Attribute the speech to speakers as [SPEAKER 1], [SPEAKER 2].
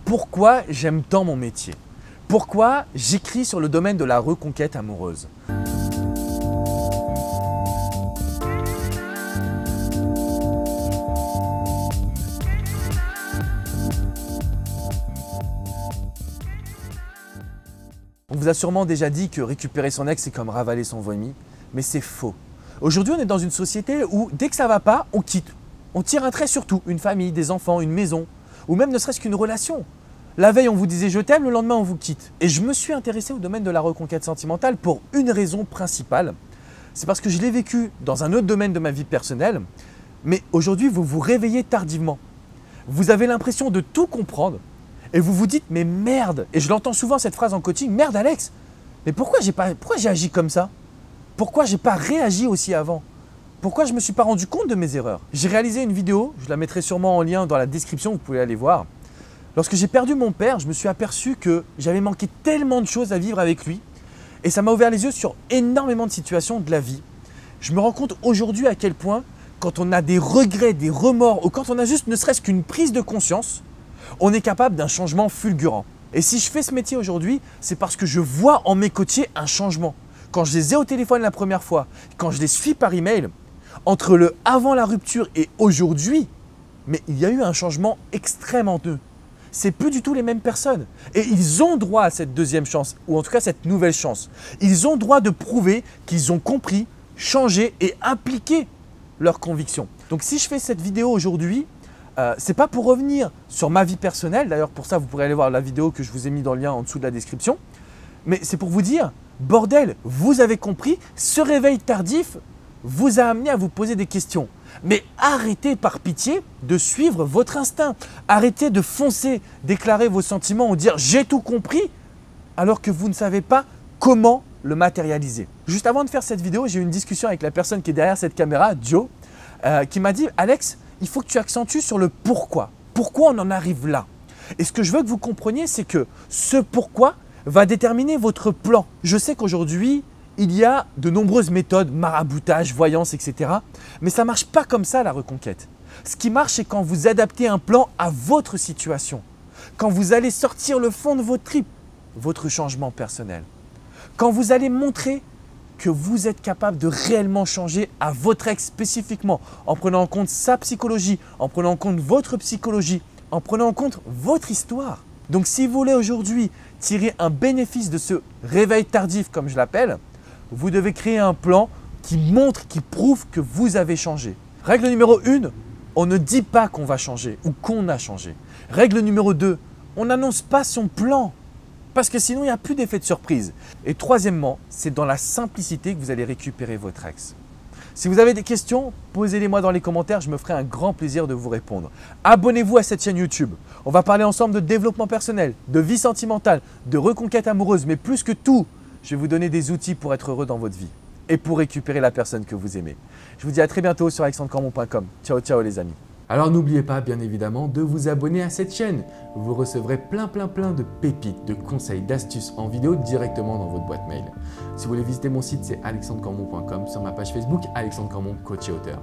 [SPEAKER 1] pourquoi j'aime tant mon métier. Pourquoi j'écris sur le domaine de la reconquête amoureuse. On vous a sûrement déjà dit que récupérer son ex, c'est comme ravaler son vomi, mais c'est faux. Aujourd'hui, on est dans une société où dès que ça ne va pas, on quitte. On tire un trait sur tout, une famille, des enfants, une maison, ou même ne serait-ce qu'une relation. La veille, on vous disait je t'aime, le lendemain, on vous quitte. Et je me suis intéressé au domaine de la reconquête sentimentale pour une raison principale. C'est parce que je l'ai vécu dans un autre domaine de ma vie personnelle, mais aujourd'hui, vous vous réveillez tardivement. Vous avez l'impression de tout comprendre et vous vous dites mais merde, et je l'entends souvent cette phrase en coaching, merde Alex, mais pourquoi j'ai agi comme ça? Pourquoi j'ai pas réagi aussi avant? Pourquoi je ne me suis pas rendu compte de mes erreurs? J'ai réalisé une vidéo, je la mettrai sûrement en lien dans la description, vous pouvez aller voir. Lorsque j'ai perdu mon père, je me suis aperçu que j'avais manqué tellement de choses à vivre avec lui et ça m'a ouvert les yeux sur énormément de situations de la vie. Je me rends compte aujourd'hui à quel point quand on a des regrets, des remords ou quand on a juste ne serait-ce qu'une prise de conscience, on est capable d'un changement fulgurant. Et si je fais ce métier aujourd'hui, c'est parce que je vois en mes coachés un changement. Quand je les ai au téléphone la première fois, quand je les suis par email, entre le avant la rupture et aujourd'hui, mais il y a eu un changement extrêmement honteux. C'est plus du tout les mêmes personnes. Et ils ont droit à cette deuxième chance, ou en tout cas cette nouvelle chance. Ils ont droit de prouver qu'ils ont compris, changé et appliqué leurs convictions. Donc si je fais cette vidéo aujourd'hui, c'est pas pour revenir sur ma vie personnelle, d'ailleurs pour ça vous pourrez aller voir la vidéo que je vous ai mis dans le lien en dessous de la description, mais c'est pour vous dire, bordel, vous avez compris, ce réveil tardif vous a amené à vous poser des questions. Mais arrêtez par pitié de suivre votre instinct, arrêtez de foncer, déclarer vos sentiments ou dire j'ai tout compris alors que vous ne savez pas comment le matérialiser. Juste avant de faire cette vidéo, j'ai eu une discussion avec la personne qui est derrière cette caméra, Joe, qui m'a dit « Alex, il faut que tu accentues sur le pourquoi. Pourquoi on en arrive là ?» Et ce que je veux que vous compreniez, c'est que ce pourquoi va déterminer votre plan. Je sais qu'aujourd'hui, il y a de nombreuses méthodes, maraboutage, voyance, etc. Mais ça ne marche pas comme ça la reconquête. Ce qui marche, c'est quand vous adaptez un plan à votre situation. Quand vous allez sortir le fond de votre trip, votre changement personnel. Quand vous allez montrer que vous êtes capable de réellement changer à votre ex spécifiquement, en prenant en compte sa psychologie, en prenant en compte votre psychologie, en prenant en compte votre histoire. Donc si vous voulez aujourd'hui tirer un bénéfice de ce réveil tardif, comme je l'appelle, vous devez créer un plan qui montre, qui prouve que vous avez changé. Règle numéro 1, on ne dit pas qu'on va changer ou qu'on a changé. Règle numéro 2, on n'annonce pas son plan. Parce que sinon, il n'y a plus d'effet de surprise. Et troisièmement, c'est dans la simplicité que vous allez récupérer votre ex. Si vous avez des questions, posez-les-moi dans les commentaires, je me ferai un grand plaisir de vous répondre. Abonnez-vous à cette chaîne YouTube. On va parler ensemble de développement personnel, de vie sentimentale, de reconquête amoureuse, mais plus que tout, je vais vous donner des outils pour être heureux dans votre vie et pour récupérer la personne que vous aimez. Je vous dis à très bientôt sur alexandrecormon.com. Ciao, ciao les amis. Alors n'oubliez pas bien évidemment de vous abonner à cette chaîne. Vous recevrez plein de pépites, de conseils, d'astuces en vidéo directement dans votre boîte mail. Si vous voulez visiter mon site, c'est alexandrecormon.com, sur ma page Facebook, Alexandre Cormon, coach et auteur.